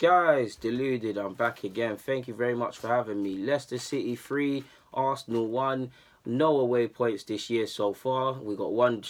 Guys, deluded, I'm back again. Thank you very much for having me. Leicester City 3, Arsenal 1. No away points this year so far. We got one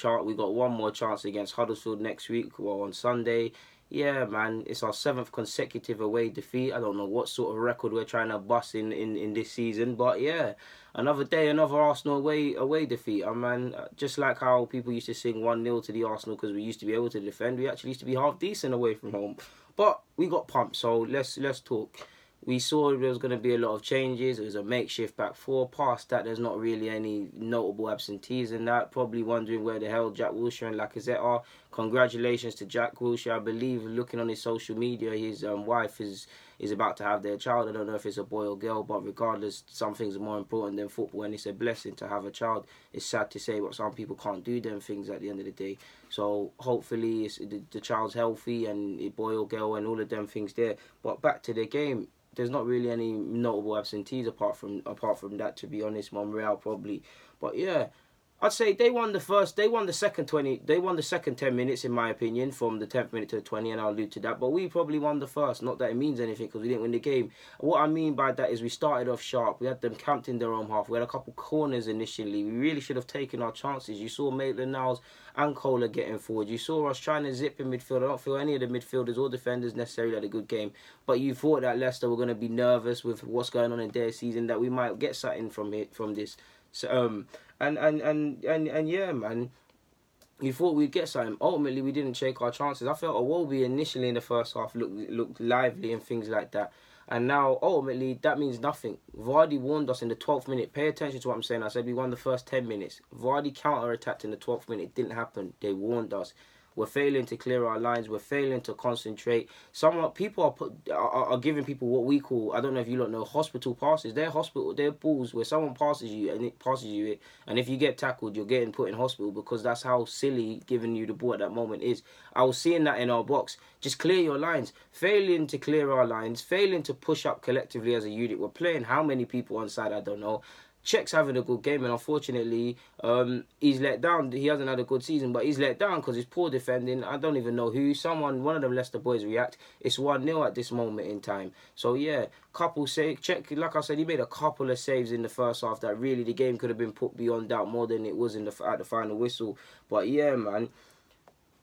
more chance against Huddersfield next week, well, on Sunday. Yeah, man, it's our 7th consecutive away defeat. I don't know what sort of record we're trying to bust in this season, but yeah, another day, another Arsenal away defeat. Man, just like how people used to sing 1-0 to the Arsenal because we used to be able to defend, we actually used to be half decent away from home. But we got pumped, so let's talk. We saw there was going to be a lot of changes. It was a makeshift back four. Past that, there's not really any notable absentees in that. Probably wondering where the hell Jack Wilshere and Lacazette are. Congratulations to Jack Wilshere. I believe, looking on his social media, his wife is about to have their child. I don't know if it's a boy or girl, but regardless, some things are more important than football, and it's a blessing to have a child. It's sad to say, but some people can't do them things at the end of the day. So hopefully the child's healthy, and a boy or girl, and all of them things there. But back to the game. There's not really any notable absentees apart from that, to be honest. Monreal probably, but yeah, I'd say they won the second 10 minutes, in my opinion, from the 10th minute to the 20th, and I'll allude to that. But we probably won the first. Not that it means anything because we didn't win the game. What I mean by that is we started off sharp. We had them camped in their own half. We had a couple corners initially. We really should have taken our chances. You saw Maitland-Niles and Kohler getting forward. You saw us trying to zip in midfield. I don't feel any of the midfielders or defenders necessarily had a good game. But you thought that Leicester were going to be nervous with what's going on in their season, that we might get something from this. So, and yeah, man, we thought we'd get something. Ultimately, we didn't take our chances. I felt Iwobi initially in the first half looked lively and things like that. And now, ultimately, that means nothing. Vardy warned us in the 12th minute. Pay attention to what I'm saying. I said we won the first 10 minutes. Vardy counter-attacked in the 12th minute. It didn't happen. They warned us. We're failing to clear our lines. We're failing to concentrate. People are giving people what we call, I don't know if you lot know, hospital passes. They're balls where someone passes you and it passes you it. And if you get tackled, you're getting put in hospital because that's how silly giving you the ball at that moment is. I was seeing that in our box. Just clear your lines. Failing to clear our lines. Failing to push up collectively as a unit. We're playing how many people on side, I don't know. Czech's having a good game, and unfortunately, he's let down. He hasn't had a good season, but he's let down because he's poor defending. I don't even know who. One of them Leicester boys react. It's 1-0 at this moment in time. So yeah, couple save. Czech, like I said, he made a couple of saves in the first half that really the game could have been put beyond doubt more than it was at the final whistle. But yeah, man.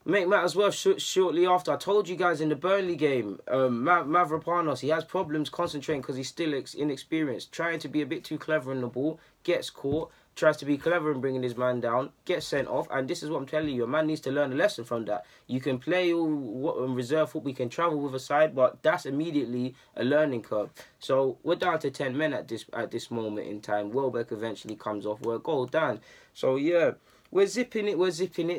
Make matters worse, shortly after, I told you guys in the Burnley game, Mavropanos, he has problems concentrating because he's still inexperienced. Trying to be a bit too clever in the ball, gets caught, tries to be clever in bringing his man down, gets sent off, and this is what I'm telling you, a man needs to learn a lesson from that. You can play all reserve football, we can travel with a side, but that's immediately a learning curve. So we're down to 10 men at this moment in time. Welbeck eventually comes off, we're a goal down. So yeah. We're zipping it.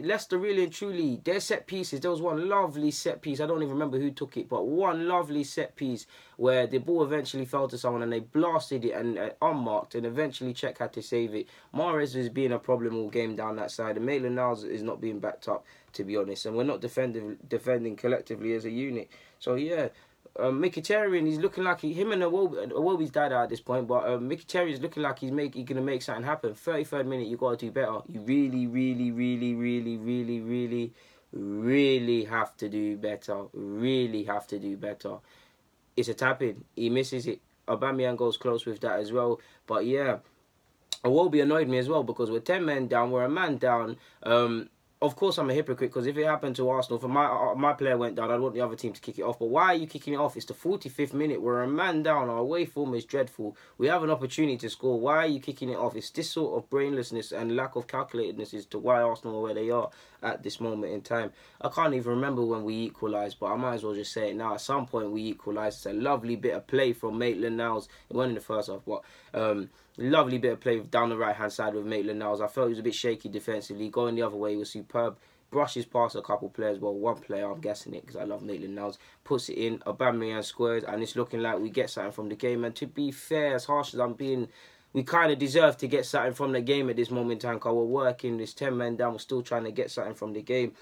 Leicester really and truly, their set pieces. There was one lovely set piece. I don't even remember who took it, but one lovely set piece where the ball eventually fell to someone and they blasted it and unmarked, and eventually Czech had to save it. Mahrez is being a problem all game down that side, and Maitland-Niles is not being backed up, to be honest, and we're not defending collectively as a unit. So yeah. Mkhitaryan, he's looking like him and Iwobi's died out at this point, but Mkhitaryan is looking like he's going to make something happen. 33rd minute, you got to do better. You really have to do better. Really have to do better. It's a tap-in. He misses it. Aubameyang goes close with that as well. But yeah, Iwobi annoyed me as well because we're 10 men down. We're a man down. Of course, I'm a hypocrite because if it happened to Arsenal, if my player went down, I'd want the other team to kick it off. But why are you kicking it off? It's the 45th minute. We're a man down. Our away form is dreadful. We have an opportunity to score. Why are you kicking it off? It's this sort of brainlessness and lack of calculatedness as to why Arsenal are where they are at this moment in time. I can't even remember when we equalised, but I might as well just say it now. At some point, we equalised. It's a lovely bit of play from Maitland-Niles. It went in the first half, but lovely bit of play down the right-hand side with Maitland-Niles. I felt he was a bit shaky defensively. Going the other way, he was superb. Brushes past a couple players. Well, one player, I'm guessing it because I love Maitland-Niles. Puts it in. Aubameyang squares, and it's looking like we get something from the game. And to be fair, as harsh as I'm being, we kind of deserve to get something from the game at this moment in time because we're working. This 10 men down. We're still trying to get something from the game.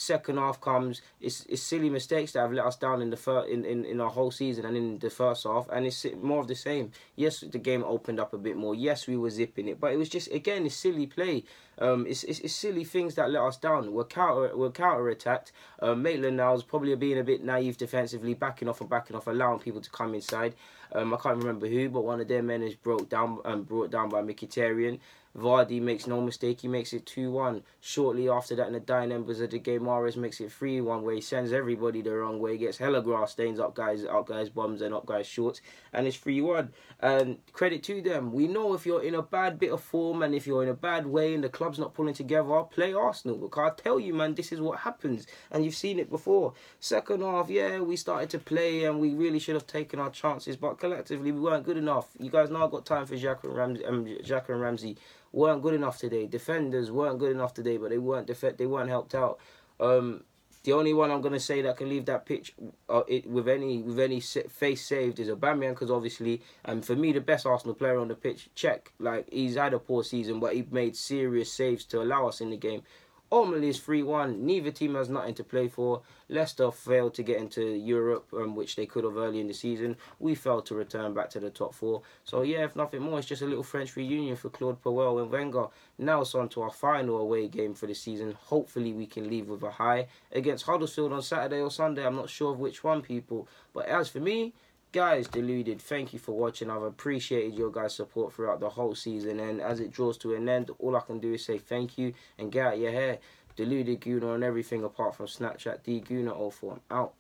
Second half comes, it's silly mistakes that have let us down in the in our whole season and in the first half, and it's more of the same. Yes, the game opened up a bit more. Yes, we were zipping it, but it was just, again, it's silly play. It's silly things that let us down. We're counter attacked. Maitland now is probably being a bit naive defensively, backing off, allowing people to come inside. I can't remember who, but one of their men is brought down by Mkhitaryan. Vardy makes no mistake, he makes it 2-1. Shortly after that, in the dying embers of the game, Mahrez makes it 3-1, where he sends everybody the wrong way, gets hella grass stains up guys' bums and up guys' shorts, and it's 3-1. And credit to them. We know if you're in a bad bit of form and if you're in a bad way and the club's not pulling together, play Arsenal. Because I tell you, man, this is what happens, and you've seen it before. Second half, yeah, we started to play and we really should have taken our chances, but collectively we weren't good enough. You guys know I've got time for Xhaka and Ramsey. Weren't good enough today. Defenders weren't good enough today, but they weren't helped out. The only one I'm gonna say that can leave that pitch with any face saved is Aubameyang, because obviously, and for me, the best Arsenal player on the pitch. Check, like, he's had a poor season, but he made serious saves to allow us in the game. Ultimately, it's 3-1. Neither team has nothing to play for. Leicester failed to get into Europe, which they could have early in the season. We failed to return back to the top four. So, yeah, if nothing more, it's just a little French reunion for Claude Puel and Wenger. Now it's on to our final away game for the season. Hopefully, we can leave with a high against Huddersfield on Saturday or Sunday. I'm not sure of which one, people. But as for me, guys, Deluded, thank you for watching. I've appreciated your guys' support throughout the whole season, and as it draws to an end, all I can do is say thank you and get out your hair. Deluded Gooner on everything apart from Snapchat. D Gooner 04. I'm out.